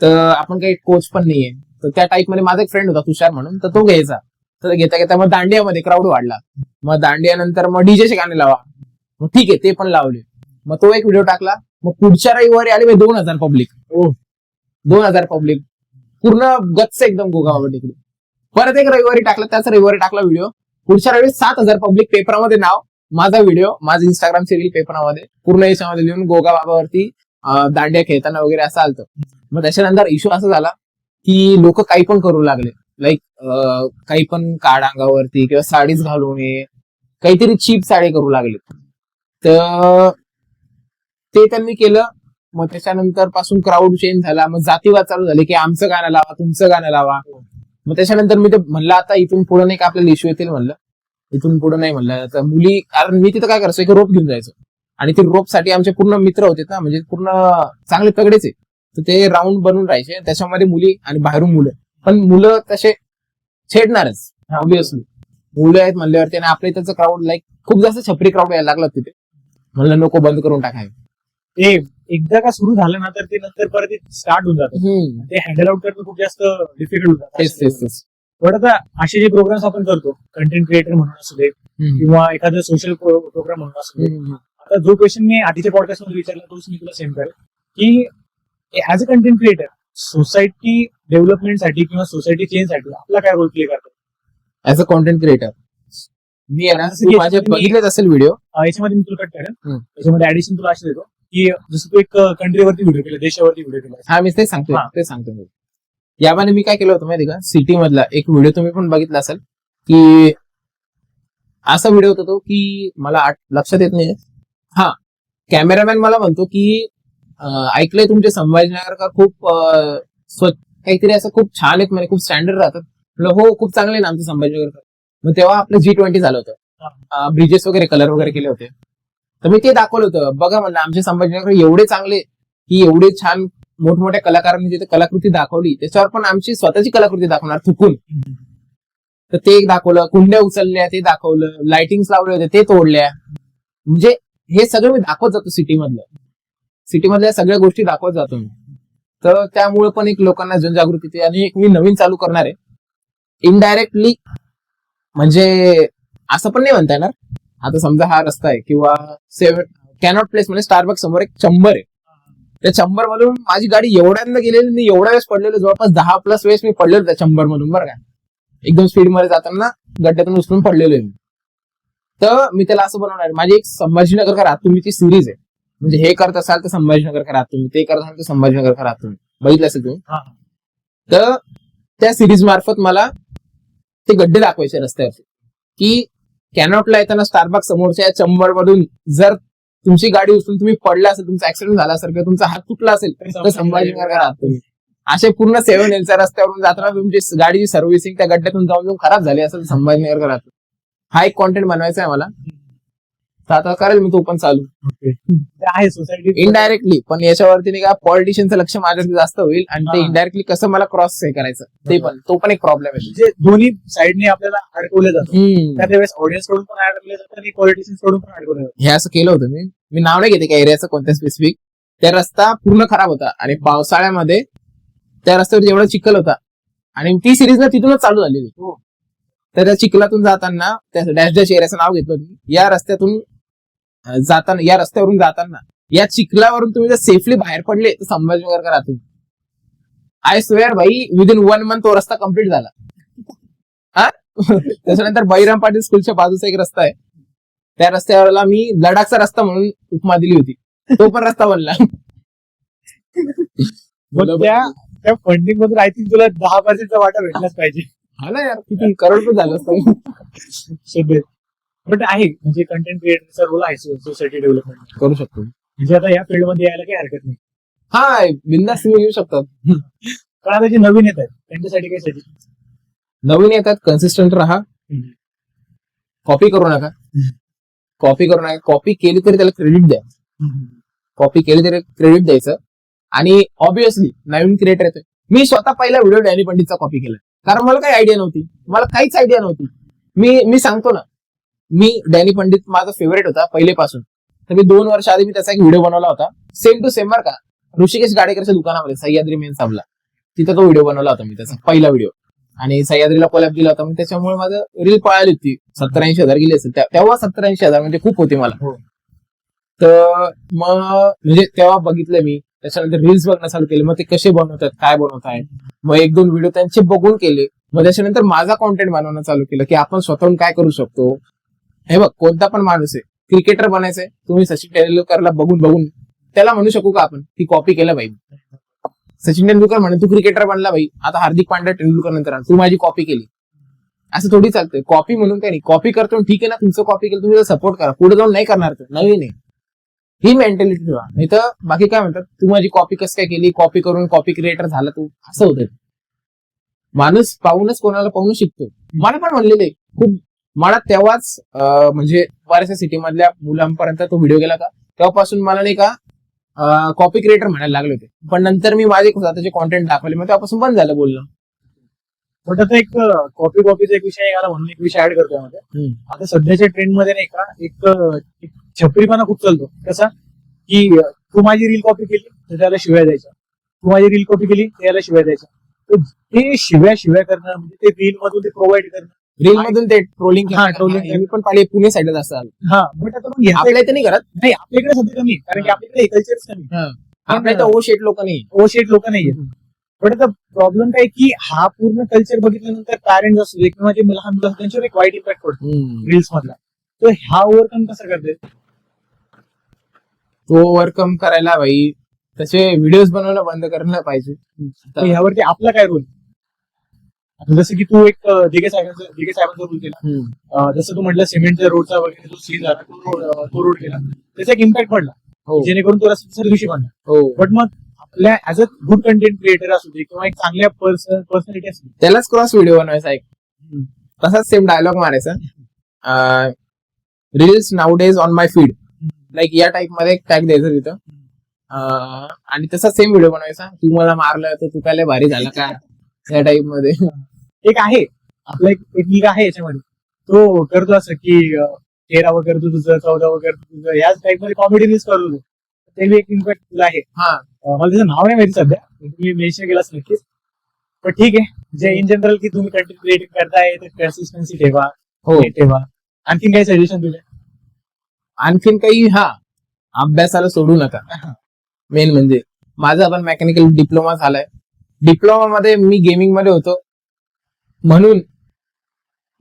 तर आपण काही कोच पण नाहीये. तर त्या टाईप मध्ये माझा एक फ्रेंड होता तुषार म्हणून, तर तो घ्यायचा. तर घेता घेता मग दांडियामध्ये क्राऊड वाढला. मग दांडिया नंतर मग डीजेचे गाणे लावा, मग ठीक आहे ते पण लावले. मग तो एक व्हिडिओ टाकला, मग पुढच्या रविवारी आले 2,000 पब्लिक. 2,000 पब्लिक, पूर्ण गच्च एकदम गोगाबाबा तिकडे. परत एक रविवारी टाकला, त्याच रविवारी टाकला व्हिडिओ, पुढच्या रविवारी 7,000 पब्लिक. पेपरामध्ये नाव, माझा व्हिडिओ, माझं इंस्टाग्रामची रील पेपरामध्ये पूर्ण याच्यामध्ये लिहून गोगा बाबावरती दांडिया खेळताना वगैरे असं आलतं. मग त्याच्यानंतर इश्यू असा झाला की लोक काही पण करू लागले, लाईक काही पण काढ अंगावरती किंवा साडीच घालून ये, काहीतरी चीप साडी करू लागले. तर ते त्यांनी केलं. मग त्याच्यानंतर पासून क्राऊड चेंज झाला, मग जातीवाद चालू झाले की आमचं गाणं लावा, तुमचं गाणं लावा. मग त्याच्यानंतर मी ते म्हणलं आता इथून पुढे नाही का आपल्याला इश्यू येतील म्हणलं, इथून पुढे नाही म्हणलं. तर मुली, कारण मी तिथं काय करायचो, एक रोप घेऊन जायचो आणि ते रोपसाठी आमचे पूर्ण मित्र होते ना, म्हणजे पूर्ण चांगले तगडेच आहे. तर ते राऊंड बनवून राहायचे, त्याच्यामध्ये मुली आणि बाहेरून मुलं. पण मुलं तसे छेडणारच ऑब्विसली, मुलं आहेत म्हणल्यावरती. आणि आपल्या इथंचं क्राऊड लाईक खूप जास्त छपरी क्राऊड यायला लागला तिथे. म्हणलं नको, बंद करून टाकाय. ते एकदा का सुरू झालं ना तर ते नंतर परत स्टार्ट होऊन जातं. ते हँडल आउट करणं खूप जास्त डिफिकल्ट होतं. तेच पण आता असे जे प्रोग्राम्स आपण करतो, कंटेंट क्रिएटर म्हणून असू दे किंवा एखादं सोशल प्रोग्राम म्हणून असू दे, आता जो क्वेश्चन मी आधीच्या पॉडकास्ट मध्ये विचारला तोच मी तुला सेम करेल की as a content creator society डेव्हलपमेंटसाठी किंवा सोसायटी चेंजसाठी आपला काय रोल प्ले करतो ऍज अ कॉन्टेंट क्रिएटर? मी माझे बघितलेच असेल व्हिडिओ, याच्यामध्ये मी तुला कट करेन, याच्यामध्ये ऍडिशन तुला असे देतो की जसं तू एक कंट्रीवरती व्हिडिओ केला, देशावरती व्हिडिओ केला. हा, मी तेच सांगतो मी. यामध्ये मी काय केलं होतं माहिती का, सिटी मधला एक व्हिडिओ तुम्ही पण बघितला असेल की असा व्हिडिओ होता तो की मला लक्षात येत नाही. हा, कॅमेरामॅन मला म्हणतो की ऐकलंय तुमचे संभाजीनगर का खूप काहीतरी असं खूप छान आहेत म्हणे, खूप स्टँडर्ड राहतात. हो, खूप चांगले ना आमचे संभाजीनगर. मग तेव्हा आपलं G20 झालं होतं, ब्रिजेस वगैरे कलर वगैरे केले होते. तर मी ते दाखवलं होतं, बघा म्हणलं आमचे संभाजीनगर एवढे चांगले की एवढे छान मोठमोठ्या कलाकारांनी तिथे कलाकृती दाखवली, त्याच्यावर पण आमची स्वतःची कलाकृती दाखवणार थुकून. तर ते एक दाखवलं, कुंड्या उचलल्या ते दाखवलं, लाइटिंग्स लावले होते ते तोडल्या. म्हणजे हे सगळं मी दाखवत जातो सिटीमधल्या सगळ्या गोष्टी दाखवत जातो मी. तर त्यामुळे पण एक लोकांना जनजागृती येते. आणि एक मी नवीन चालू करणार आहे इनडायरेक्टली, म्हणजे असं पण नाही म्हणता येणार. आता समजा हा रस्ता आहे किंवा कॅनॉट प्लेस म्हणजे स्टारबक्स समोर एक चंबर आहे, त्या चंबर मधून माझी गाडी एवढ्यांदा गेलेली, मी एवढ्या वेळेस पडलेलो, जवळपास 10+ वेळेस मी पडलेलो त्या चंबर मधून, बरं का. एकदम स्पीड मध्ये जाताना गड्ड्यातून उचलून पडलेलो आहे मी. तर मी त्याला असं बनवणार, माझी एक संभाजीनगर का राहत तुम्हीची सिरीज आहे. म्हणजे हे करत असाल तर संभाजीनगर का राहत तुम्ही, ते करत असाल तर संभाजीनगर का राहत तुम्ही, बघितलं असेल तुम्ही. तर त्या सिरीज मार्फत मला ते गड्डे दाखवायचे रस्त्यावरती की कॅनॉटला येताना स्टारबक्स समोरच्या चंबर मधून जर तुमची गाडी उचलून तुम्ही पडला असेल, तुमचा ऍक्सिडेंट झाला असेल किंवा तुमचा हात तुटला असेल तर संभाजीनगर का राहत तुम्ही. असे पूर्ण 7 एलच्या रस्त्यावरून जाताना तुमची गाडीची सर्व्हिसिंग त्या गड्ड्यातून जाऊन खराब झाली असेल संभाजीनगर का राहत. हा एक कॉन्टेंट बनवायचा आहे मला, तर आता करेल मी तो पण चालू आहे सोसायटी इनडायरेक्टली. पण याच्यावरती नाही का पॉलिटिशियनचं लक्ष माझ्यावरती जास्त होईल आणि ते इनडायरेक्टली कसं मला क्रॉस हे करायचं तो पण एक प्रॉब्लेम आहे. म्हणजे दोन्ही साईडने आपल्याला अडकवलं जातं, त्यावेळेस ऑडियन्स कडून पण अडकवलं जातं आणि पॉलिटिशियन्स कडून पण अडकवलं जातं. हे असं केलं होतं मी नाव नाही घेते का एरियाचं कोणत्या स्पेसिफिक. त्या रस्ता पूर्ण खराब होता आणि पावसाळ्यामध्ये त्या रस्त्यावर एवढा चिखल होता आणि ती सिरीज ना तिथूनच चालू झालेली. तर त्या चिखलातून जाताना त्या डॅश एरियाचं नाव घेतलं मी. या रस्त्यावरून जाताना या चिखलावरून तुम्ही जर सेफली बाहेर पडले तर संभाजीनगर का राहतो. आय स्वेअर भाई, विदिन 1 मंथ तो रस्ता कम्प्लीट झाला. हा, त्याच्यानंतर बहिराम पाटील स्कूलच्या बाजूचा एक रस्ता आहे, त्या रस्त्यावरला मी लडाखचा रस्ता म्हणून उपमा दिली होती, तो पण रस्ता बनला. त्या फंडिंग मधून आय थिंक तुला 10% वाटा भेटलाच पाहिजे. हा ना यार, किती करोड झालं असतं. बट आहे म्हणजे कंटेंट क्रिएटरचा रोल आहे सोसायटी डेव्हलपमेंट करू शकतो. म्हणजे आता या फील्ड मध्ये यायला काही हरकत नाही. हा, बिंदास येऊ शकतात. पण आता जे नवीन येत आहेत त्यांच्यासाठी काय सजेशन? नवीन येतात, कन्सिस्टंट राहा, कॉपी करू नका. कॉपी केली तरी त्याला क्रेडिट द्या. कॉपी केली तरी क्रेडिट द्यायचं. आणि ऑब्विसली नवीन क्रिएटर येतोय. मी स्वतः पहिला व्हिडिओ डॅनी पंडितचा कॉपी केला, कारण मला काही आयडिया नव्हती, मला काहीच आयडिया नव्हती. मी सांगतो ना, मी डॅनी पंडित माझा फेवरेट होता पहिलेपासून. तर मी 2 वर्ष आधी मी त्याचा एक व्हिडिओ बनवला होता, सेम टू सेम, बरं का, ऋषिकेश गाडेकरच्या दुकानामध्ये सह्याद्री मेन साबला, तिथं तो व्हिडिओ बनवला होता मी, त्याचा पहिला व्हिडिओ. आणि सह्याद्रीला कोलॅब दिला होता, त्याच्यामुळे माझं रील पळाली होती. 70-80 गेली असेल तेव्हा. 70-80 म्हणजे खूप होते मला. तर मग म्हणजे तेव्हा बघितलं मी, त्याच्यानंतर रील्स बघणं चालू केले. मग ते कसे बनवतात, काय बनवताय, मग 1-2 व्हिडिओ त्यांचे बघून केले. मग त्याच्यानंतर माझा कॉन्टेंट बनवणं चालू केलं की आपण स्वतःहून काय करू शकतो. हे बघ, कोणता पण माणूस आहे, क्रिकेटर बनायचंय, तुम्ही सचिन तेंडुलकरला बघून त्याला म्हणू शकू का आपण की कॉपी केलं भाई. सचिन तेंडुलकर म्हणे तू क्रिकेटर बनला भाई, आता हार्दिक पांड्या तेंडुलकर नंतर तू माझी कॉपी केली, असं थोडी चालतंय. कॉपी म्हणून काही नाही, कॉपी करतो ठीक आहे ना, तुमचं कॉपी केलं तुम्ही सपोर्ट करा, पुढे जाऊन नाही करणार तर नवीन आहे, ही मेंटॅलिटी ठेवा. नाही तर बाकी काय म्हणतात, तू माझी कॉपी कसं काय केली, कॉपी करून कॉपी क्रिएटर झाला तू, असं होतं. माणूस पाहूनच कोणाला पाहून शिकतो. मला पण म्हणलेले खूप, मला तेव्हाच म्हणजे बऱ्याचशा सिटी मधल्या मुलांपर्यंत तो व्हिडिओ गेला का, तेव्हापासून मला नाही का कॉपी क्रिएटर म्हणायला लागले होते. पण नंतर मी माझे स्वतःचे कॉन्टेंट दाखवले, मग तेव्हापासून बंद झालं बोलणं. बट आता एक कॉपीचा एक विषय आला म्हणून एक विषय ऍड करतोय मध्ये. आता सध्याच्या ट्रेंड मध्ये नाही का एक छपरीपणा खूप चालतो. कसा की तू माझी रील कॉपी केली तर त्याला शिव्या द्यायच्या, तू माझी रील कॉपी केली त्याला शिव्या द्यायच्या. तर ते शिव्या करणं म्हणजे ते रील मधून ते प्रोव्हाइड करणं, रील मधून ते ट्रोलिंग trolling मी पण पाहिले पुणे साईडला असतात. बट आता मग आपल्या इथे नाही करत, नाही आपल्याकडे सध्या कमी, कारण की आपल्याकडे कल्चर कमी, आपल्या इथं ओ शेट लोक नाही. ओशेट लोक नाहीये. पण आता प्रॉब्लेम काय की हा पूर्ण कल्चर बघितल्यानंतर पॅरेंट्स असू दे किंवा जे लहान मुलं त्यांच्यावर एक वाईट इम्पॅक्ट पडतो रील्स मधला. तर हा ओव्हरकम कसं करते? तो ओव्हरकम करायला भाई तसे व्हिडिओज बनवणं बंद करायला पाहिजे. तर ह्यावरती आपला काय रोल? जसं की तू एक दिघे साहेबांचा रोल केला, जसं तू म्हटलं सिमेंटच्या रोडचा वगैरे जो सीन झाला तो रोड केला, त्याचा एक इम्पॅक्ट पडला, जेणेकरून तुला दुसऱ्या दिवशी पडला. बट मग आपल्या as a good content creator असू दे किंवा एक चांगल्या पर्सनॅलिटी असू दे, त्यालाच क्रॉस व्हिडिओ बनवायचा एक तसाच सेम डायलॉग मारायचा. Reels nowadays on my feed, like या टाईप मध्ये एक टॅग द्यायचं तिथं, आणि तसा सेम व्हिडिओ बनवायचा. तू मला मारलं तर तू काय भारी झाला का, या टाईप मध्ये. एक आहे आपला एक मुलगा आहे याच्यामध्ये, तो करतो असं की 13 वगैरे तुझं 14 वगैरे तुझं याच टाईप मध्ये कॉमेडी रील्स करतो. ते बी एक इम्पॅक्ट तुला आहे. मला त्याचं नाव नाही माहिती सध्या, तुम्ही मेन्शन केलाच नक्कीच. पण ठीक आहे, जे इन जनरल की तुम्ही कंटेंट क्रिएटिंग करताय तर कन्सिस्टन्सी ठेवा, ठेवा. आणखीन काही सजेशन तुझे? आणखीन काही, अभ्यासाला सोडू नका. मेन म्हणजे माझा पण मेकॅनिकल डिप्लोमा झालाय. डिप्लोमा मध्ये मी गेमिंग मध्ये होतो, म्हणून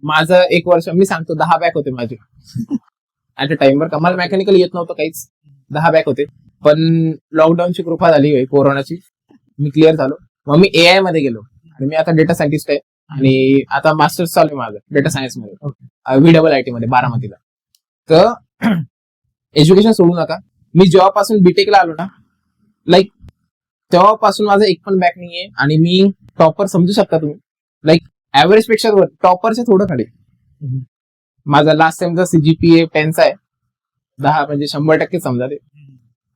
माझं एक वर्ष मी सांगतो 10 बॅक होते माझे ऍट अ टाइम. वर का मला मेकॅनिकल येत नव्हतं काहीच, 10 बॅक होते. पण लॉकडाऊनची कृपा झाली कोरोनाची, मी क्लिअर झालो. मग मी एआय मध्ये गेलो आणि मी आता डेटा सायंटिस्ट आहे आणि आता मास्टर्स चालू आहे माझं डेटा सायन्स मध्ये VIIT मध्ये बारामतीला. तर एज्युकेशन सोडू नका. मी जेव्हापासून बीटेकला आलो ना, लाईक तेव्हापासून माझं एक पण बॅक नाहीये आणि मी टॉपर समजू शकता तुम्ही, लाईक ऍव्हरेज पेक्षा टॉपरच्या थोडं खाली. माझा लास्ट टाइमचा CGPA 10 आहे, 10 म्हणजे 100% समजा ते.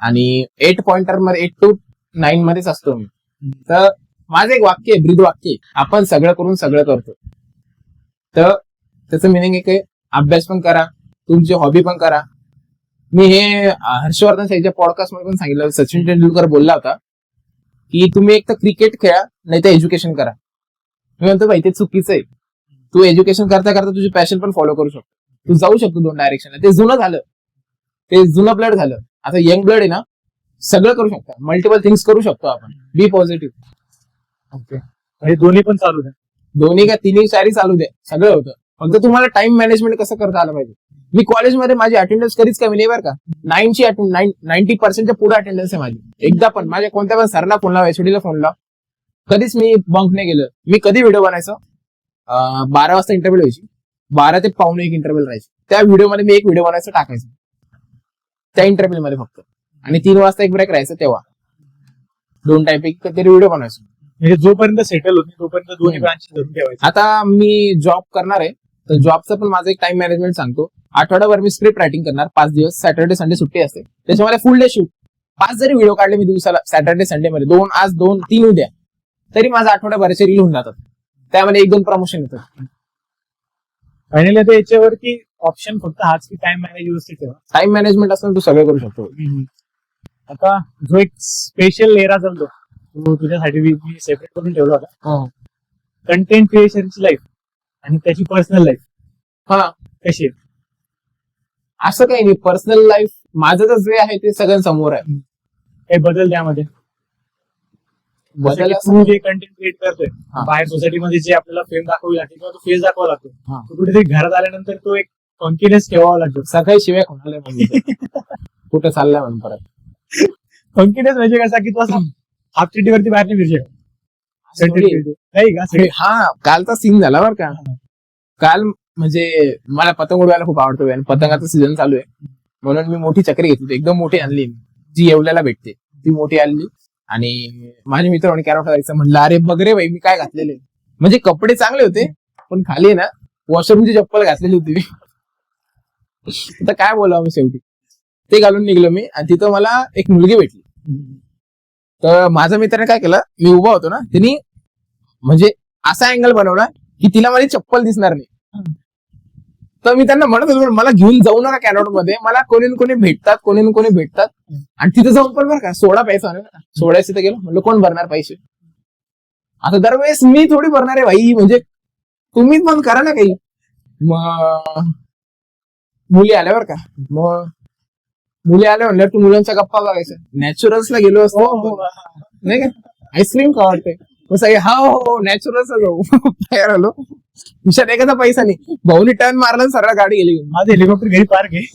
आणि 8 पॉइंटर मध्ये 8 to 9 मध्येच असतो मी. तर माझं एक वाक्य आहे, ब्रीद वाक्य आहे, आपण सगळं करून सगळं करतो. तर त्याचं मिनिंग एक आहे, अभ्यास पण करा, तुमची हॉबी पण करा. मी हे हर्षवर्धन साईच्या पॉडकास्ट मध्ये पण सांगितलं. सचिन तेंडुलकर बोलला होता की तुम्ही एक तर क्रिकेट खेळा नाही तर एज्युकेशन करा. मी म्हणतो भाई ते चुकीचं आहे. तू एज्युकेशन करता करता तुझी पॅशन पण फॉलो करू शकतो, तू जाऊ शकतो 2 डायरेक्शनला. ते जुनं झालं, ते जुनं ब्लड झालं. आता यंग ब्लड आहे ना, सगळं करू शकता, मल्टिपल थिंग्स करू शकतो आपण. बी पॉझिटिव्ह. ओके, म्हणजे दोन्ही पण चालू द्या, दोन्ही का तिन्ही चारी चालू द्या, सगळं होतं. फक्त तुम्हाला टाइम मॅनेजमेंट कसं करता आलं पाहिजे. मी कॉलेजमध्ये माझी अटेंडन्स कधीच कमी नाही बरं का. 90% पुढे अटेंडन्स आहे माझी. एकदा पण माझ्या कोणत्या पण सरला फोन लावा, HOD फोन लावा, कधीच मी बंक नाही केलं. मी कधी व्हिडिओ बनायचो, 12 वाजता इंटरव्ह्यू व्हायची, 12 ते 12:15 इंटरव्ह्यू राहायची. त्या व्हिडिओमध्ये मी एक व्हिडिओ बनायचं टाकायचं त्या इंटरव्ह्यू मध्ये फक्त, आणि 3 वाजता एक ब्रेक राहायचं. तेव्हा 2 टाइम पैकी तरी व्हिडिओ बनायचो. म्हणजे जोपर्यंत सेटल होत नाही तोपर्यंत दोन्ही ब्रांच धरून ठेवायचं. आता मी जॉब करणार आहे, तर जॉबचं पण माझं एक टाइम मॅनेजमेंट सांगतो. आठवड्याभर मी स्क्रिप्ट रायटिंग करणार 5 दिवस, सॅटर्डे संडे सुट्टी असते, त्याच्यामध्ये फुल डे शूट. 5 जरी व्हिडिओ काढले मी दिवसाला सॅटर्डे संडे मध्ये, 2 आज 2 3 उद्या, तरी माझा आठवड्याभराचे रील होऊन जातात. त्यामध्ये 1-2 प्रमोशन येतात. फायनली आता याच्यावरती ऑप्शन फक्त हाच की टाइम मॅनेज व्यवस्थित ठेवा. टाइम मॅनेजमेंट असं तू सगळं करू शकतो. आता जो एक स्पेशल एरा चालतो तो तुझ्यासाठी मी सेपरेट करून ठेवला होता, कंटेंट क्रिएशनची लाईफ आणि त्याची पर्सनल लाईफ. कशी आहे? असं काही नाही, पर्सनल लाईफ माझं तर जे आहे ते सगळ्यांसमोर आहे. काही बदल त्यामध्ये? बदल तू जे कंटेंट क्रिएट करतोय बाहेर सोसायटीमध्ये, जे आपल्याला फेम दाखवावी लागते किंवा तो फेस दाखवावा लागतो, तो कुठेतरी घरात आल्यानंतर तो एक कॉन्फिडन्स ठेवावा लागतो. सकाळी शिवाय कोणाला म्हणजे कुठं चाललाय म्हणून परत कॉन्फिडन्स म्हणजे कसा की तू असं हाफ चिटीवरती बाहेर नाही फिरतो नाही का? कालचा सीन झाला बरं का. काल म्हणजे मला पतंग उडवायला खूप आवडतो आणि पतंगाचा सीझन चालू आहे, म्हणून मी मोठी चक्री घेतली, एकदम मोठी आणली, जी येवल्याला भेटते ती मोठी आणली. आणि माझे मित्र म्हणे कॅरॉट जायचं, म्हणलं अरे बघ रे भाई मी काय घातलेले. म्हणजे कपडे चांगले होते पण खाली आहे ना वॉशरूमची चप्पल घातलेली होती मी. आता काय बोलावं मग शेवटी ते घालून निघलो मी आणि तिथं मला एक मुलगी भेटली. तर माझ्या मित्राने काय केलं, मी उभा होतो ना, तिने म्हणजे असा अँगल बनवला की तिला माझी चप्पल दिसणार नाही. तर मी त्यांना म्हणत होतो मला घेऊन जाऊ नका कॅनॉट मध्ये, मला कोणी कोणी भेटतात आणि तिथं जाऊन पण बरं का सोडा पैसा सोडायचं तर गेलो, म्हणलं कोण भरणार पैसे. आता दरवेळेस मी थोडी भरणार आहे भाई, म्हणजे तुम्हीच पण करा ना काही. मग मुली आल्या बरं का, मग मुली आल्या म्हणल्यावर तू मुलांच्या गप्पा बघायचं. नॅचरल्सला गेलो असतो नाही का, आईस्क्रीम का वाटतंय, मग सगळे हा हो नॅचरल्सला जाऊ. तयार आलो, विषयात एखादा पैसा नाही, भाऊनी टर्न मारला आणि सरळ गाडी गेली. माझं हेलिकॉप्टर घरी पार्क आहे.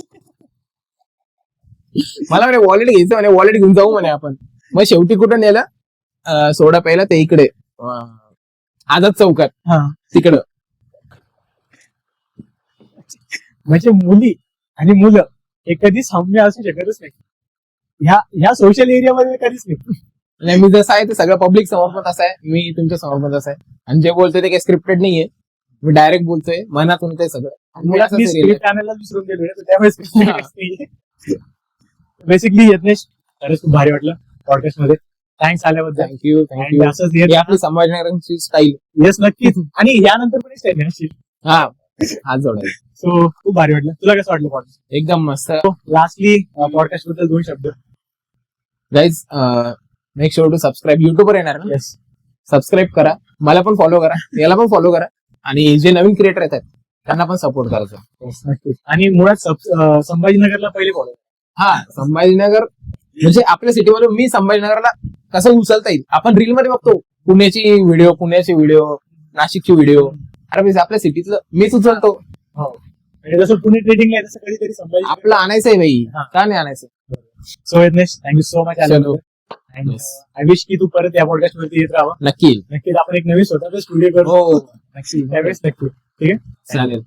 मला म्हणे वॉलेट घ्यायचं, म्हणे वॉलेट घेऊन जाऊ म्हणे आपण. मग शेवटी कुठं नेलं, सोडा प्यायला ते इकडे आझाद चौकात तिकडं. म्हणजे मुली आणि मुलं हे कधी साम्य असू शकतच नाही ह्या सोशल एरियामध्ये कधीच नाही. आणि मी जसं आहे ते सगळं पब्लिक समोर पण तसं आहे, मी तुमच्या समोर पण तसं आहे. आणि जे बोलतोय ते काही स्क्रिप्टेड नाहीये, मी डायरेक्ट बोलतोय मनातून ते सगळं. मुळात मी स्क्रिप्ट आणायला विसरून गेलो, त्यामुळे बेसिकली यत्नेश खरंच खूप भारी वाटलं पॉडकास्ट मध्ये. थँक्स आल्याबद्दल. थँक्यू. And असंच येत ही आपली संभाजीनगरची स्टाईल. येस नक्कीच, आणि यानंतर पण स्टाईल असेल. हा हात जोडायला. सो खूप भारी वाटलं. तुला कसं वाटलं पॉडकास्ट? एकदम मस्त. लास्टली पॉडकास्ट बद्दल 2 शब्द. Guys make sure to subscribe. युट्यूबवर येणार ना, येस, सबस्क्राईब करा, मला पण फॉलो करा, याला पण फॉलो करा, आणि जे नवीन क्रिएटर येतात त्यांना पण सपोर्ट करायचं. नक्कीच. आणि मुळात संभाजीनगरला पहिले फॉलो. हा, संभाजीनगर म्हणजे आपल्या सिटीमधून मी संभाजीनगरला कसं उचलता येईल. आपण रील मध्ये बघतो पुण्याचे व्हिडिओ, नाशिकची व्हिडिओ, अरे आपल्या सिटीतलं मीच उचलतो. हो, म्हणजे जसं पुणे ट्रेडिंगला आहे तसं कधीतरी संभाजी आपलं आणायचंय भाई, हा. का नाही आणायचं. So Yatnesh, thank you so much. चलो. Yes. आय विश की तू परत या पॉडकास्ट वरती येत राहावं. नक्की. नक्कीच आपण एक नवीन स्वतःचा स्टुडिओ करू. हो नक्की त्यावेळेस नक्की. ठीक आहे, चालेल.